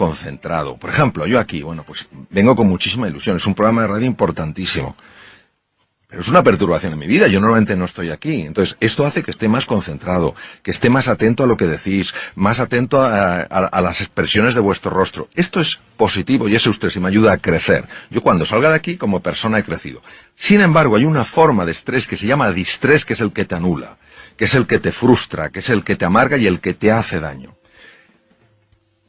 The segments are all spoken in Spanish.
concentrado. Por ejemplo, yo aquí, bueno, pues vengo con muchísima ilusión, es un programa de radio importantísimo. Pero es una perturbación en mi vida, yo normalmente no estoy aquí. Entonces, esto hace que esté más concentrado, que esté más atento a lo que decís, más atento a las expresiones de vuestro rostro. Esto es positivo y ese estrés y me ayuda a crecer. Yo cuando salga de aquí, como persona he crecido. Sin embargo, hay una forma de estrés que se llama distrés, que es el que te anula, que es el que te frustra, que es el que te amarga y el que te hace daño.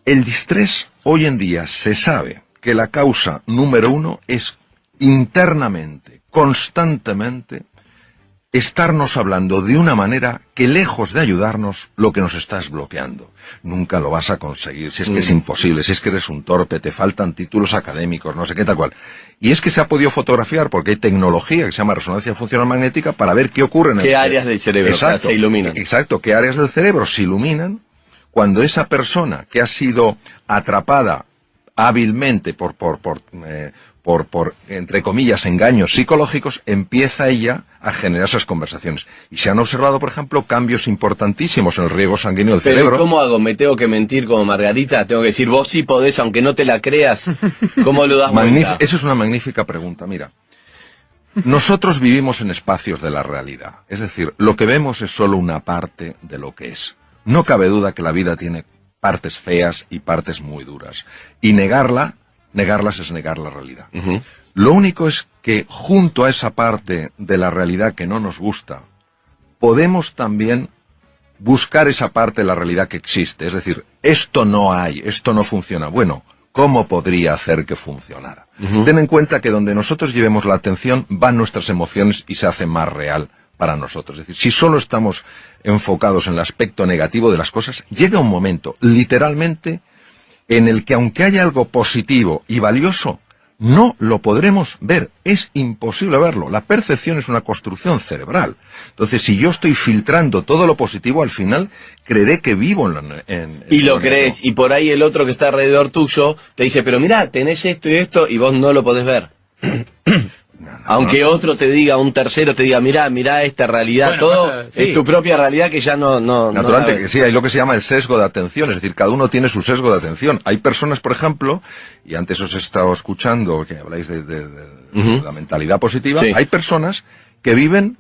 El distrés, hoy en día, se sabe que la causa número 1 es internamente, constantemente, estarnos hablando de una manera que, lejos de ayudarnos, lo que nos está es bloqueando. Nunca lo vas a conseguir, si es que es imposible, si es que eres un torpe, te faltan títulos académicos, no sé qué tal cual. Y es que se ha podido fotografiar, porque hay tecnología que se llama resonancia funcional magnética, para ver qué ocurre en el cerebro. ¿Qué áreas del cerebro se iluminan? Exacto, qué áreas del cerebro se iluminan cuando esa persona que ha sido atrapada hábilmente por entre comillas, engaños psicológicos, empieza ella a generar esas conversaciones. Y se han observado, por ejemplo, cambios importantísimos en el riego sanguíneo del cerebro. ¿Pero cómo hago? ¿Me tengo que mentir como Margarita? ¿Tengo que decir, vos sí podés, aunque no te la creas? ¿Cómo lo das vuelta? Esa es una magnífica pregunta, mira. Nosotros vivimos en espacios de la realidad. Es decir, lo que vemos es solo una parte de lo que es. No cabe duda que la vida tiene partes feas y partes muy duras. Y negarlas es negar la realidad. Lo único es que junto a esa parte de la realidad que no nos gusta, podemos también buscar esa parte de la realidad que existe. Es decir, esto no hay, esto no funciona. Bueno, ¿cómo podría hacer que funcionara? Ten en cuenta que donde nosotros llevemos la atención van nuestras emociones y se hace más real para nosotros. Es decir, si solo estamos enfocados en el aspecto negativo de las cosas, llega un momento, literalmente, en el que aunque haya algo positivo y valioso, no lo podremos ver. Es imposible verlo. La percepción es una construcción cerebral. Entonces, si yo estoy filtrando todo lo positivo, al final creeré que vivo en y lo crees, y por ahí el otro que está alrededor tuyo te dice, pero mirá, tenés esto y esto, y vos no lo podés ver. Aunque otro te diga, un tercero te diga, mirá esta realidad, bueno, todo es tu propia realidad que ya no naturalmente, que sí, hay lo que se llama el sesgo de atención, es decir, cada uno tiene su sesgo de atención. Hay personas, por ejemplo, y antes os he estado escuchando que habláis de la mentalidad positiva, hay personas que viven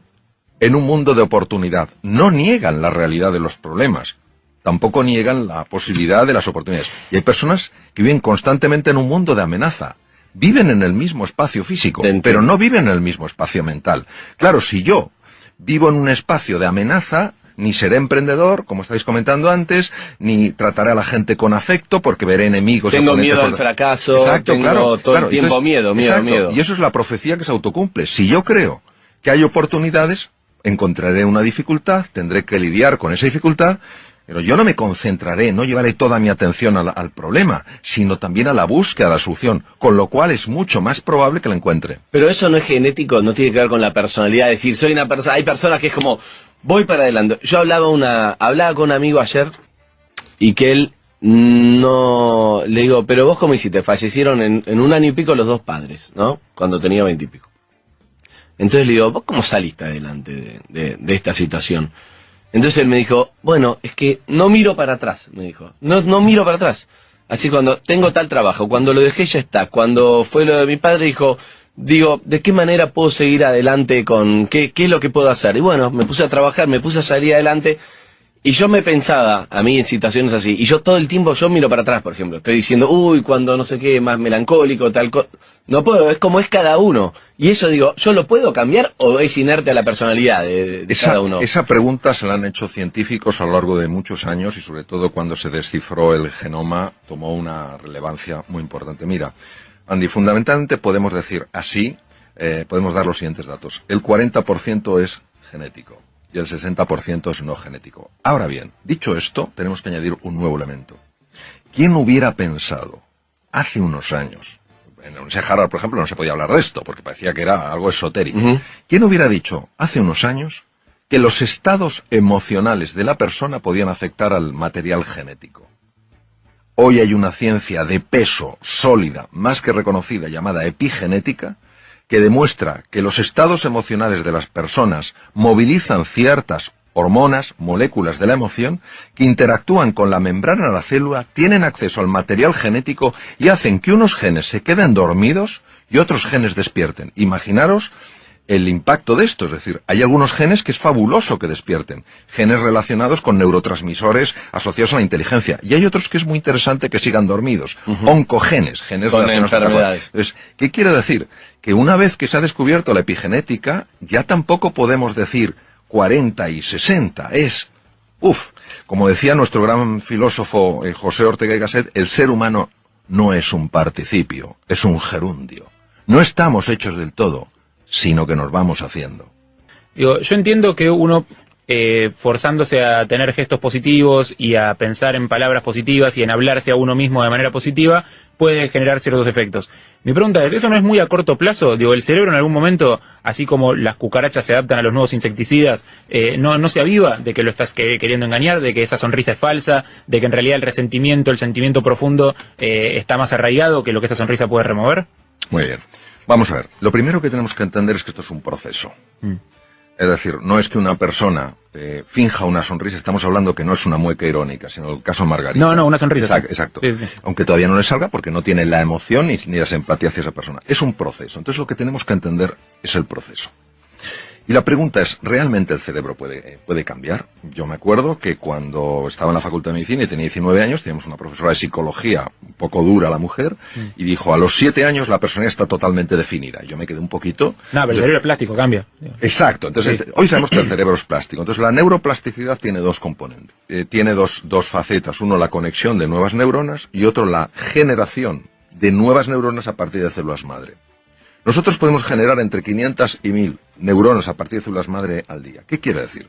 en un mundo de oportunidad, no niegan la realidad de los problemas, tampoco niegan la posibilidad de las oportunidades. Y hay personas que viven constantemente en un mundo de amenaza. Viven en el mismo espacio físico, pero no viven en el mismo espacio mental. Claro, si yo vivo en un espacio de amenaza, ni seré emprendedor, como estáis comentando antes, ni trataré a la gente con afecto, porque veré enemigos. Tengo miedo al fracaso, exacto, tengo todo el tiempo miedo. Y eso es la profecía que se autocumple. Si yo creo que hay oportunidades, encontraré una dificultad, tendré que lidiar con esa dificultad, pero yo no me concentraré, no llevaré toda mi atención al problema, sino también a la búsqueda de la solución, con lo cual es mucho más probable que la encuentre. Pero eso no es genético, no tiene que ver con la personalidad, es decir, soy una persona, hay personas que es como, voy para adelante. Yo hablaba con un amigo ayer, y que él no, le digo, pero vos cómo hiciste, fallecieron en un año y pico los dos padres, ¿no? Cuando tenía 20 y pico. Entonces le digo, ¿vos cómo saliste adelante de esta situación? Entonces él me dijo, bueno, es que no miro para atrás, me dijo. No miro para atrás. Así cuando tengo tal trabajo, cuando lo dejé ya está. Cuando fue lo de mi padre, digo, ¿de qué manera puedo seguir adelante con qué es lo que puedo hacer? Y bueno, me puse a trabajar, me puse a salir adelante. Y yo me pensaba, a mí en situaciones así, y yo todo el tiempo yo miro para atrás, por ejemplo. Estoy diciendo, cuando no sé qué, más melancólico, tal cosa. No puedo, es como es cada uno. Y eso digo, ¿yo lo puedo cambiar o es inerte a la personalidad de cada uno? Esa pregunta se la han hecho científicos a lo largo de muchos años y sobre todo cuando se descifró el genoma tomó una relevancia muy importante. Mira, Andy, fundamentalmente podemos decir así, podemos dar los siguientes datos. El 40% es genético y el 60% es no genético. Ahora bien, dicho esto, tenemos que añadir un nuevo elemento. ¿Quién hubiera pensado hace unos años? En la Universidad de Harvard, por ejemplo, no se podía hablar de esto, porque parecía que era algo esotérico. ¿Quién hubiera dicho hace unos años que los estados emocionales de la persona podían afectar al material genético? Hoy hay una ciencia de peso sólida, más que reconocida, llamada epigenética, que demuestra que los estados emocionales de las personas movilizan ciertas hormonas, moléculas de la emoción, que interactúan con la membrana de la célula, tienen acceso al material genético y hacen que unos genes se queden dormidos y otros genes despierten. Imaginaros el impacto de esto, es decir, hay algunos genes que es fabuloso que despierten, genes relacionados con neurotransmisores asociados a la inteligencia, y hay otros que es muy interesante que sigan dormidos, oncogenes, genes con relacionados enfermedades. Entonces, ¿qué quiere decir? Que una vez que se ha descubierto la epigenética, ya tampoco podemos decir 40 y 60, como decía nuestro gran filósofo José Ortega y Gasset, el ser humano no es un participio, es un gerundio. No estamos hechos del todo, sino que nos vamos haciendo. Digo, yo entiendo que uno, forzándose a tener gestos positivos y a pensar en palabras positivas y en hablarse a uno mismo de manera positiva, puede generar ciertos efectos. Mi pregunta es, ¿eso no es muy a corto plazo? Digo, el cerebro en algún momento, así como las cucarachas se adaptan a los nuevos insecticidas, no se aviva de que lo estás queriendo engañar, de que esa sonrisa es falsa, de que en realidad el resentimiento, el sentimiento profundo está más arraigado que lo que esa sonrisa puede remover. Muy bien. Vamos a ver, lo primero que tenemos que entender es que esto es un proceso. Es decir, no es que una persona finja una sonrisa, estamos hablando que no es una mueca irónica, sino el caso Margarita. No, una sonrisa. Exacto. Sí, sí. Aunque todavía no le salga porque no tiene la emoción ni la simpatía hacia esa persona. Es un proceso. Entonces lo que tenemos que entender es el proceso. Y la pregunta es, ¿realmente el cerebro puede cambiar? Yo me acuerdo que cuando estaba en la Facultad de Medicina y tenía 19 años, teníamos una profesora de psicología, un poco dura la mujer, y dijo, a los 7 años la persona está totalmente definida. Yo me quedé un poquito... No, pero el cerebro es plástico, cambia. Exacto. Entonces, sí. Hoy sabemos que el cerebro es plástico. Entonces, la neuroplasticidad tiene dos componentes. Tiene dos facetas. Uno, la conexión de nuevas neuronas, y otro, la generación de nuevas neuronas a partir de células madre. Nosotros podemos generar entre 500 y 1000 neuronas a partir de células madre al día. ¿Qué quiere decir?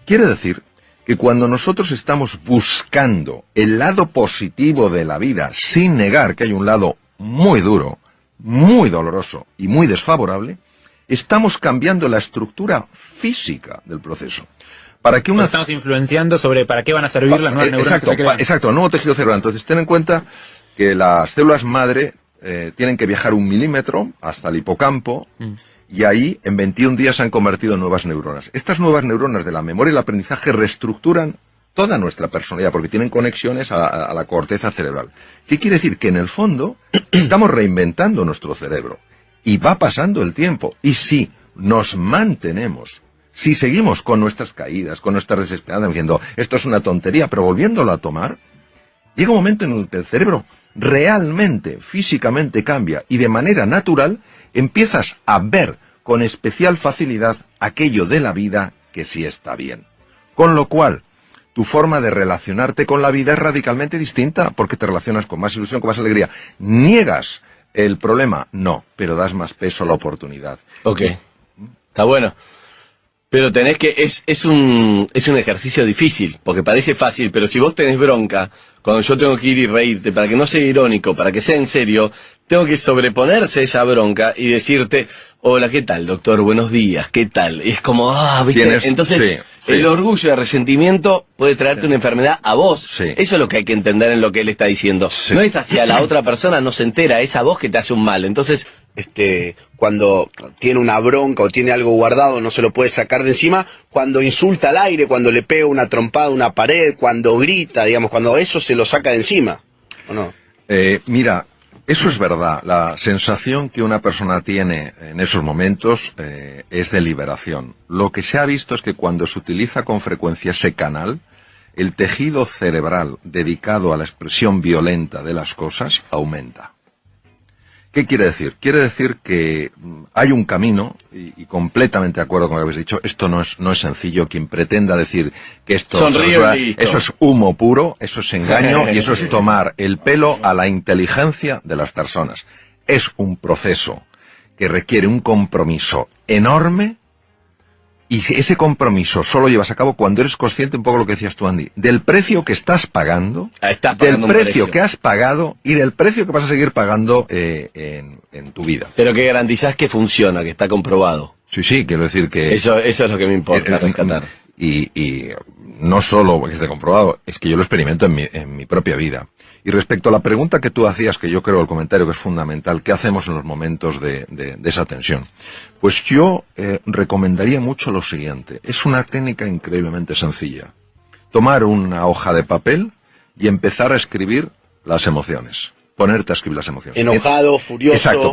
Quiere decir que cuando nosotros estamos buscando el lado positivo de la vida, sin negar que hay un lado muy duro, muy doloroso y muy desfavorable, estamos cambiando la estructura física del proceso. Para que estamos influenciando sobre para qué van a servir las nuevas neuronas que se crean. Exacto, el nuevo tejido cerebral. Entonces, ten en cuenta que las células madre tienen que viajar 1 milímetro hasta el hipocampo, y ahí en 21 días se han convertido en nuevas neuronas. Estas nuevas neuronas de la memoria y el aprendizaje reestructuran toda nuestra personalidad, porque tienen conexiones a la corteza cerebral. ¿Qué quiere decir? Que en el fondo estamos reinventando nuestro cerebro, y va pasando el tiempo, y si nos mantenemos, si seguimos con nuestras caídas, con nuestras desesperanzas, diciendo, esto es una tontería, pero volviéndolo a tomar, llega un momento en el que el cerebro realmente, físicamente cambia, y de manera natural empiezas a ver con especial facilidad aquello de la vida que sí está bien. Con lo cual, tu forma de relacionarte con la vida es radicalmente distinta, porque te relacionas con más ilusión, con más alegría. ¿Niegas el problema? No, pero das más peso a la oportunidad. Ok, está bueno. Pero tenés que, es un ejercicio difícil, porque parece fácil, pero si vos tenés bronca, cuando yo tengo que ir y reírte, para que no sea irónico, para que sea en serio, tengo que sobreponerse a esa bronca y decirte, hola, ¿qué tal, doctor? Buenos días, ¿qué tal? Y es como, ¿viste? Entonces, sí. El orgullo y el resentimiento puede traerte una enfermedad a vos. Sí. Eso es lo que hay que entender en lo que él está diciendo. Sí. No es hacia la otra persona, no se entera, es a vos que te hace un mal. Entonces, cuando tiene una bronca o tiene algo guardado, no se lo puede sacar de encima, cuando insulta al aire, cuando le pega una trompada a una pared, cuando grita, digamos, cuando eso se lo saca de encima, ¿o no? Mira, eso es verdad. La sensación que una persona tiene en esos momentos es de liberación. Lo que se ha visto es que cuando se utiliza con frecuencia ese canal, el tejido cerebral dedicado a la expresión violenta de las cosas aumenta. ¿Qué quiere decir? Quiere decir que hay un camino, y completamente de acuerdo con lo que habéis dicho, esto no es sencillo. Quien pretenda decir que esto eso es humo puro, eso es engaño, y eso es tomar el pelo a la inteligencia de las personas. Es un proceso que requiere un compromiso enorme, y ese compromiso solo llevas a cabo cuando eres consciente, un poco lo que decías tú, Andy, del precio que estás pagando, del precio que has pagado y del precio que vas a seguir pagando en tu vida. Pero que garantizás que funciona, que está comprobado. Sí, quiero decir que... Eso es lo que me importa rescatar. Y no solo que esté comprobado, es que yo lo experimento en mi propia vida. Y respecto a la pregunta que tú hacías, que yo creo el comentario que es fundamental, ¿qué hacemos en los momentos de esa tensión? Pues yo recomendaría mucho lo siguiente. Es una técnica increíblemente sencilla. Tomar una hoja de papel y empezar a escribir las emociones. Ponerte a escribir las emociones. Enojado, furioso. Exacto,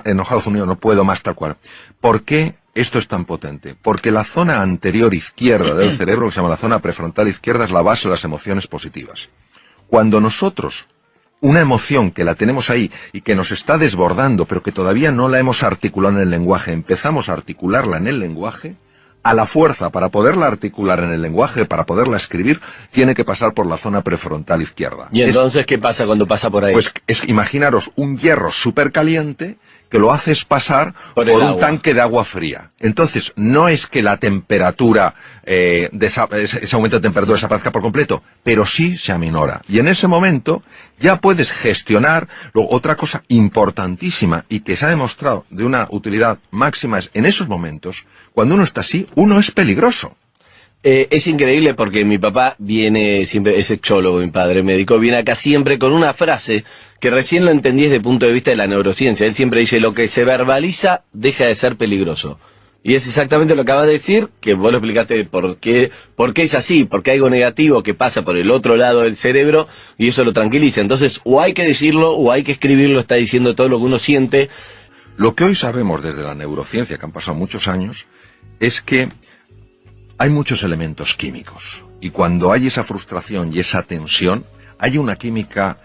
enojado, furioso, no puedo más, tal cual. ¿Por qué esto es tan potente? Porque la zona anterior izquierda del cerebro, que se llama la zona prefrontal izquierda, es la base de las emociones positivas. Cuando nosotros, una emoción que la tenemos ahí y que nos está desbordando, pero que todavía no la hemos articulado en el lenguaje, empezamos a articularla en el lenguaje, a la fuerza, para poderla articular en el lenguaje, para poderla escribir, tiene que pasar por la zona prefrontal izquierda. ¿Y entonces qué pasa cuando pasa por ahí? Pues imaginaros un hierro súper caliente que lo haces pasar por un tanque de agua fría. Entonces, no es que la temperatura, ese aumento de temperatura desaparezca por completo, pero sí se aminora. Y en ese momento ya puedes gestionar. Luego, otra cosa importantísima y que se ha demostrado de una utilidad máxima es, en esos momentos, cuando uno está así, uno es peligroso. Es increíble porque mi papá viene siempre, es sexólogo, mi padre médico, viene acá siempre con una frase que recién lo entendí desde el punto de vista de la neurociencia. Él siempre dice, lo que se verbaliza deja de ser peligroso. Y es exactamente lo que acabas de decir, que vos lo explicaste por qué es así, porque hay algo negativo que pasa por el otro lado del cerebro y eso lo tranquiliza. Entonces, o hay que decirlo o hay que escribirlo, está diciendo todo lo que uno siente. Lo que hoy sabemos desde la neurociencia, que han pasado muchos años, es que hay muchos elementos químicos. Y cuando hay esa frustración y esa tensión, hay una química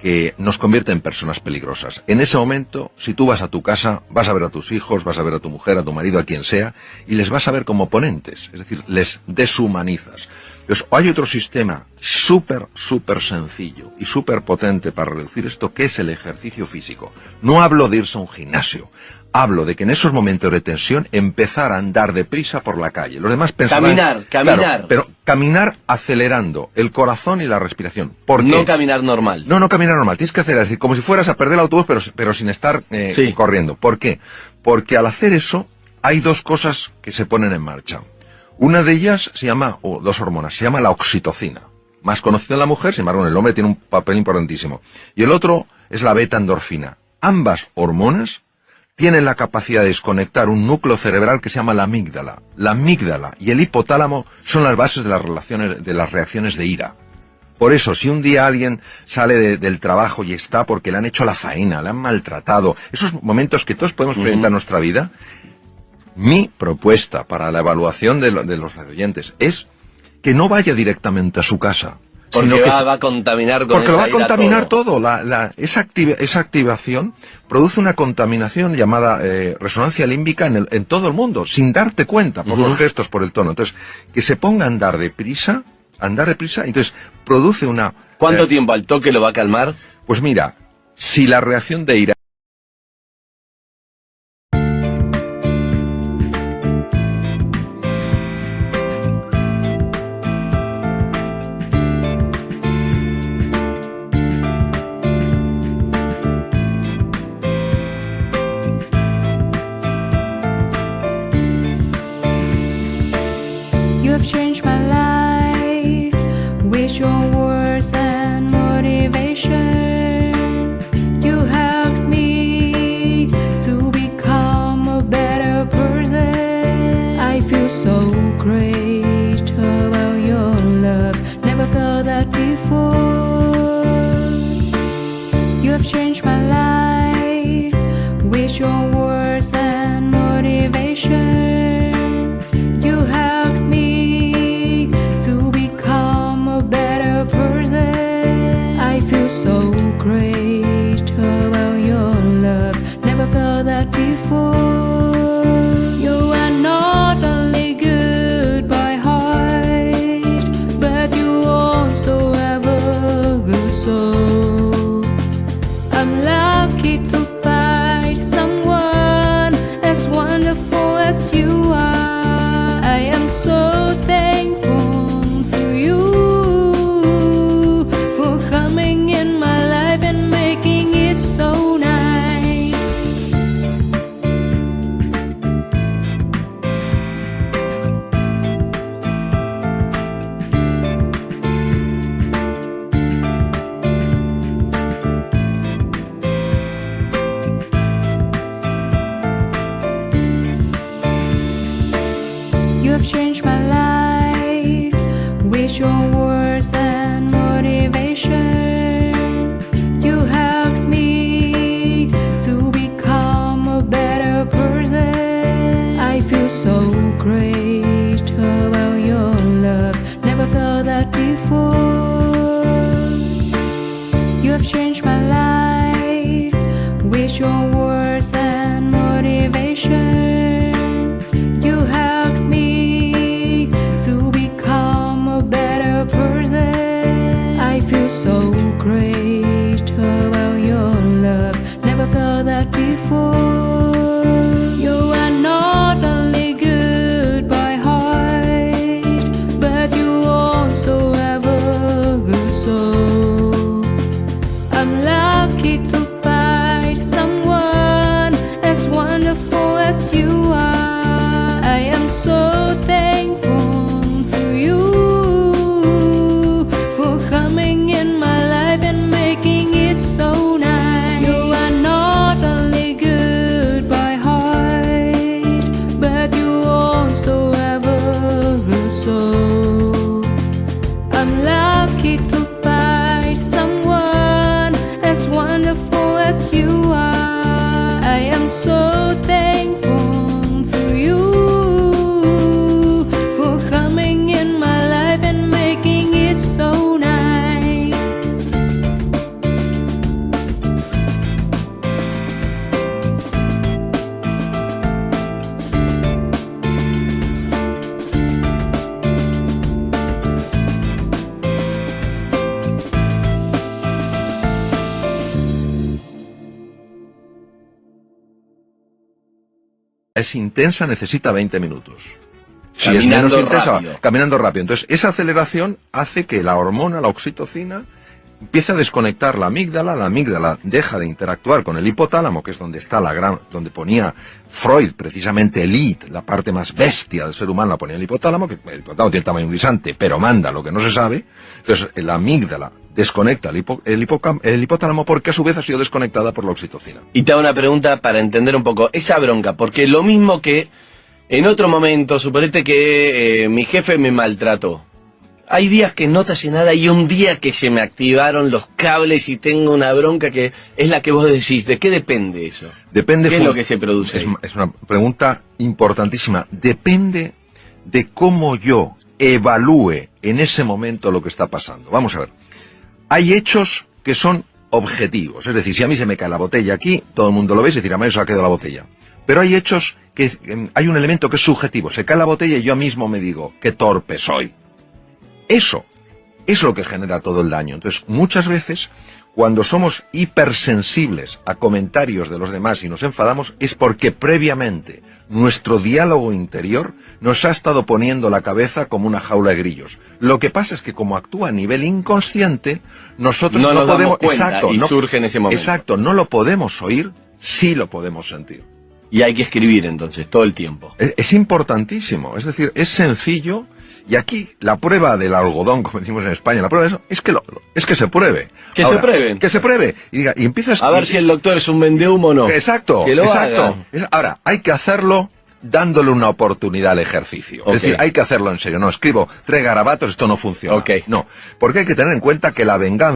que nos convierte en personas peligrosas. En ese momento, si tú vas a tu casa, vas a ver a tus hijos, vas a ver a tu mujer, a tu marido, a quien sea, y les vas a ver como oponentes, es decir, les deshumanizas. Entonces, hay otro sistema súper sencillo y súper potente para reducir esto, que es el ejercicio físico. No hablo de irse a un gimnasio, hablo de que en esos momentos de tensión empezar a andar deprisa por la calle. Los demás pensarán... Caminar. Claro, pero caminar acelerando el corazón y la respiración. ¿Por qué? No caminar normal. No caminar normal. Tienes que hacer así, como si fueras a perder el autobús, pero sin estar corriendo. ¿Por qué? Porque al hacer eso, hay dos cosas que se ponen en marcha. Una de ellas se llama, o dos hormonas, se llama la oxitocina. Más conocida en la mujer, sin embargo en el hombre tiene un papel importantísimo. Y el otro es la beta-endorfina. Ambas hormonas tienen la capacidad de desconectar un núcleo cerebral que se llama la amígdala. La amígdala y el hipotálamo son las bases de las reacciones de ira. Por eso, si un día alguien sale del trabajo y está porque le han hecho la faena, le han maltratado, esos momentos que todos podemos experimentar en nuestra vida, mi propuesta para la evaluación de los radioyentes es que no vaya directamente a su casa. Porque sino que va a contaminar con porque lo va a esa ira contaminar todo. Esa activación produce una contaminación llamada resonancia límbica en todo el mundo, sin darte cuenta, por los gestos, por el tono. Entonces, que se ponga a andar deprisa, entonces produce una... ¿Cuánto tiempo al toque lo va a calmar? Pues mira, si la reacción de ira... You have changed my life with your words and motivation. You helped me have changed my life with your words and motivation. You helped me to become a better person. I feel so great about your love. Never felt that before. You have changed my life with your words and motivation. You helped me to become a better person. I feel so great about your love. Never felt that before. You are not only good by heart, but you also have a good soul. I'm lucky to find someone as wonderful as you are. I am so thankful to you for coming in my life and making it so nice. You are not only good by heart, but you also have a good soul. I'm lucky to find someone as wonderful as you are. I am so thankful to you for coming in my life and making it so nice. Es intensa, necesita 20 minutos. Si es Caminando menos intensa, rápido. caminando rápido. Entonces, esa aceleración hace que la hormona, la oxitocina, empiece a desconectar la amígdala deja de interactuar con el hipotálamo, que es donde está donde ponía Freud, precisamente el id, la parte más bestia del ser humano, la ponía el hipotálamo, que el hipotálamo tiene el tamaño de un guisante, pero manda lo que no se sabe. Entonces, la amígdala desconecta el hipotálamo porque a su vez ha sido desconectada por la oxitocina. Y te hago una pregunta para entender un poco esa bronca, porque lo mismo que en otro momento, suponete que mi jefe me maltrató. Hay días que no te hace nada y un día que se me activaron los cables y tengo una bronca que es la que vos decís. ¿De qué depende eso? Depende. ¿Qué es lo que se produce ahí? Es una pregunta importantísima. Depende de cómo yo evalúe en ese momento lo que está pasando. Vamos a ver. Hay hechos que son objetivos. Es decir, si a mí se me cae la botella aquí, todo el mundo lo ve y se dice, a mí se ha caído la botella. Pero hay hechos que hay un elemento que es subjetivo. Se cae la botella y yo mismo me digo, qué torpe soy. Eso es lo que genera todo el daño. Entonces, muchas veces, cuando somos hipersensibles a comentarios de los demás y nos enfadamos, es porque previamente nuestro diálogo interior nos ha estado poniendo la cabeza como una jaula de grillos. Lo que pasa es que como actúa a nivel inconsciente, nosotros no nos podemos... damos cuenta y surge en ese momento. Exacto, no lo podemos oír, sí lo podemos sentir. Y hay que escribir entonces, todo el tiempo. Es importantísimo, es decir, es sencillo. Y aquí, la prueba del algodón, como decimos en España, la prueba de eso, es que se pruebe. Que Ahora, se prueben. Que se pruebe. Y empiezas... A ver si el doctor es un vendehumo o no. Exacto, Que lo exacto. haga. Ahora, hay que hacerlo dándole una oportunidad al ejercicio. Ok. Es decir, hay que hacerlo en serio. No, escribo 3 garabatos, esto no funciona. Ok. No, porque hay que tener en cuenta que la venganza...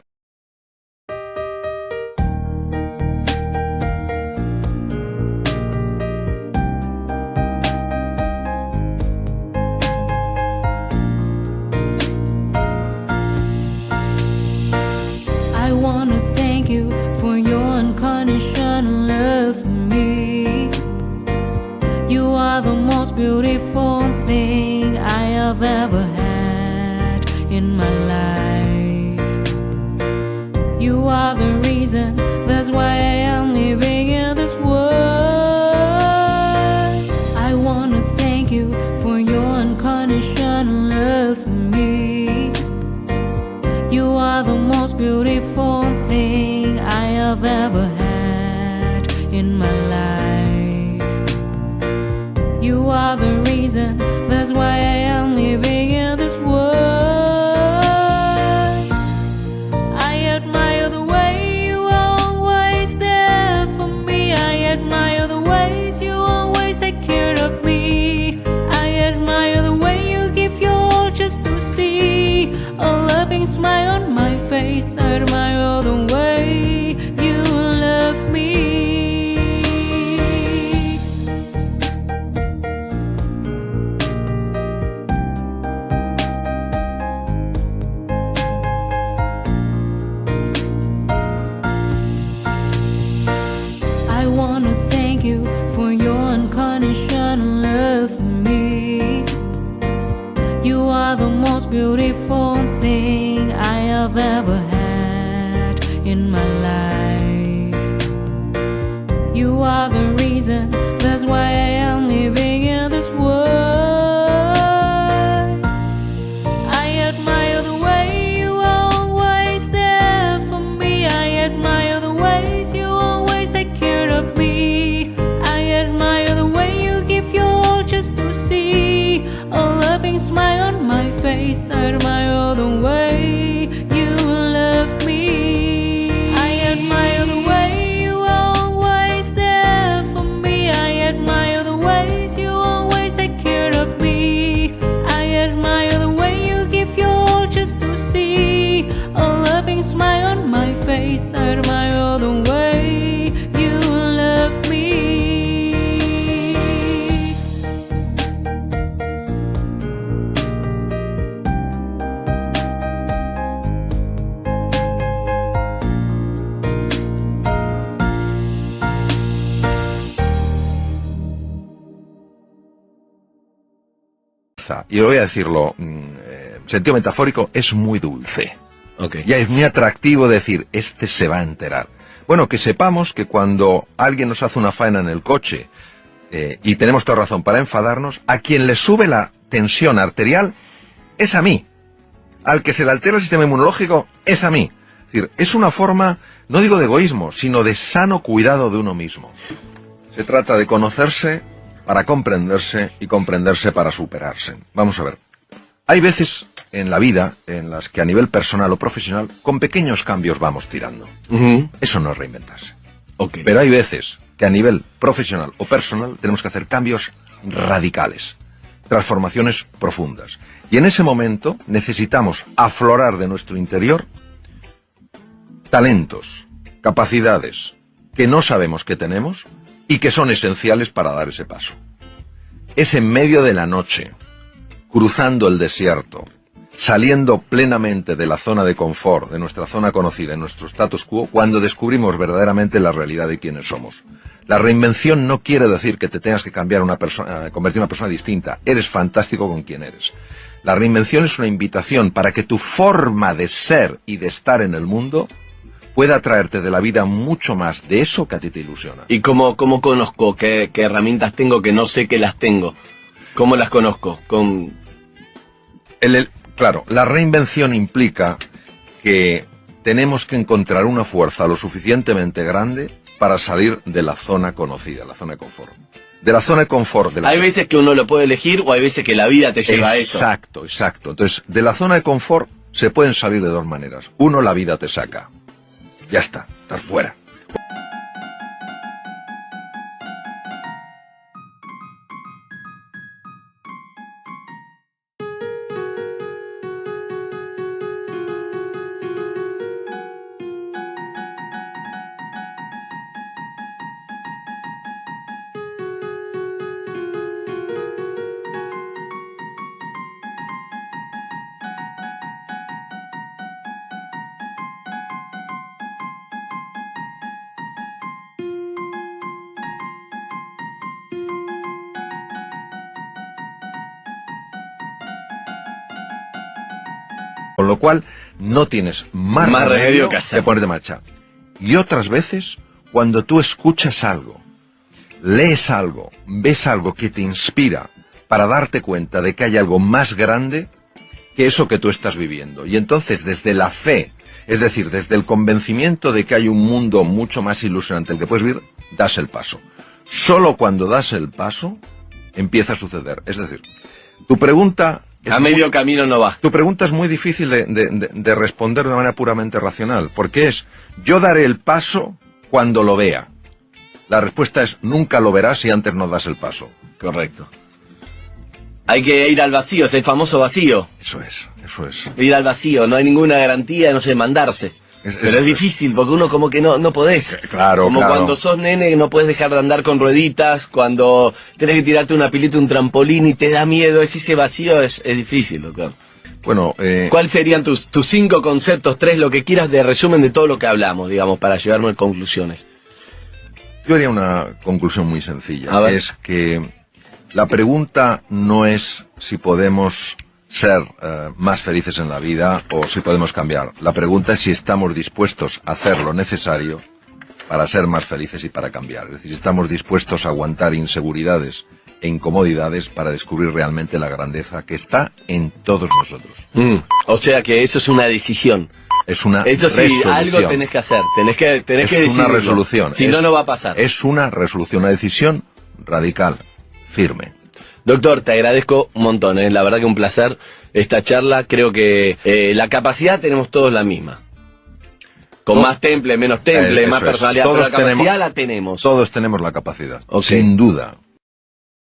I wanna thank you for your unconditional love for me. You are the most beautiful thing I have ever had in my life. You are the reason, that's why I am living in this world. I wanna thank you for your unconditional love for me. You are the most beautiful thing I have ever had in my life. You are the reason, that's why I am living in this world. I admire the way you are always there for me. I admire the ways you always take care of me. I admire the way face. I admire the way you love me. I wanna thank you for your unconditional love for me. You are the most beautiful thing I have ever had in my life. You are the reason, that's why I am living in this world. I admire the way you are always there for me. I admire the ways you always take care of me. I admire the way you give your all just to see a loving smile on my face. I admire the way you love me. I admire the way you are always there for me. I admire the ways you always take care of me. I admire the way you give your all just to see a loving smile on my face. I admire the way you love me. Y voy a decirlo, sentido metafórico, es muy dulce. Okay. Ya es muy atractivo decir, este se va a enterar. Bueno, que sepamos que cuando alguien nos hace una faena en el coche, y tenemos toda razón para enfadarnos, a quien le sube la tensión arterial es a mí. Al que se le altera el sistema inmunológico es a mí. Es decir, es una forma, no digo de egoísmo, sino de sano cuidado de uno mismo. Se trata de conocerse para comprenderse y comprenderse para superarse. Vamos a ver. Hay veces en la vida en las que a nivel personal o profesional con pequeños cambios vamos tirando. Eso no es reinventarse. Okay. Pero hay veces que a nivel profesional o personal tenemos que hacer cambios radicales, transformaciones profundas. Y en ese momento necesitamos aflorar de nuestro interior talentos, capacidades que no sabemos que tenemos y que son esenciales para dar ese paso. Es en medio de la noche, cruzando el desierto, saliendo plenamente de la zona de confort, de nuestra zona conocida, de nuestro status quo, cuando descubrimos verdaderamente la realidad de quiénes somos. La reinvención no quiere decir que te tengas que cambiar una persona, convertir en una persona distinta. Eres fantástico con quien eres. La reinvención es una invitación para que tu forma de ser y de estar en el mundo pueda traerte de la vida mucho más de eso que a ti te ilusiona. ¿Y cómo conozco qué herramientas tengo que no sé que las tengo? ¿Cómo las conozco? Claro, la reinvención implica que tenemos que encontrar una fuerza lo suficientemente grande para salir de la zona conocida, la zona de confort. De la zona de confort. Hay veces que uno lo puede elegir o hay veces que la vida te lleva a eso. Exacto, exacto. Entonces, de la zona de confort se pueden salir de dos maneras. Uno, la vida te saca. Ya está, estás fuera. Con lo cual, no tienes más remedio que ponerte en marcha. Y otras veces, cuando tú escuchas algo, lees algo, ves algo que te inspira para darte cuenta de que hay algo más grande que eso que tú estás viviendo. Y entonces, desde la fe, es decir, desde el convencimiento de que hay un mundo mucho más ilusionante el que puedes vivir, das el paso. Solo cuando das el paso, empieza a suceder. Es decir, tu pregunta... A medio camino no va. Tu pregunta es muy difícil de responder de una manera puramente racional, porque es, yo daré el paso cuando lo vea. La respuesta es, nunca lo verás si antes no das el paso. Correcto. Hay que ir al vacío, es el famoso vacío. Eso es. Ir al vacío, no hay ninguna garantía, no sé, mandarse. Pero es difícil, porque uno como que no podés. Claro, como claro. cuando sos nene no podés dejar de andar con rueditas, cuando tenés que tirarte una pilita, un trampolín y te da miedo, ese vacío es difícil, doctor. Bueno, ¿Cuáles serían tus 5 conceptos, 3, lo que quieras de resumen de todo lo que hablamos, digamos, para llevarnos a conclusiones? yo haría una conclusión muy sencilla. A ver. Es que la pregunta no es si podemos ser más felices en la vida o si podemos cambiar. La pregunta es si estamos dispuestos a hacer lo necesario para ser más felices y para cambiar. Es decir, si estamos dispuestos a aguantar inseguridades e incomodidades para descubrir realmente la grandeza que está en todos nosotros. O sea que eso es una decisión. Es una Eso sí, resolución. algo tenés que hacer, tenés que Es decidirlo. una resolución. Si no, no va a pasar. Es una resolución, una decisión radical, firme. Doctor, te agradezco un montón, la verdad que un placer esta charla. Creo que la capacidad tenemos todos la misma. Con más temple, menos temple, Eso más es. personalidad, Todos pero la capacidad tenemos- la tenemos. Todos tenemos la capacidad, Ok. sin duda.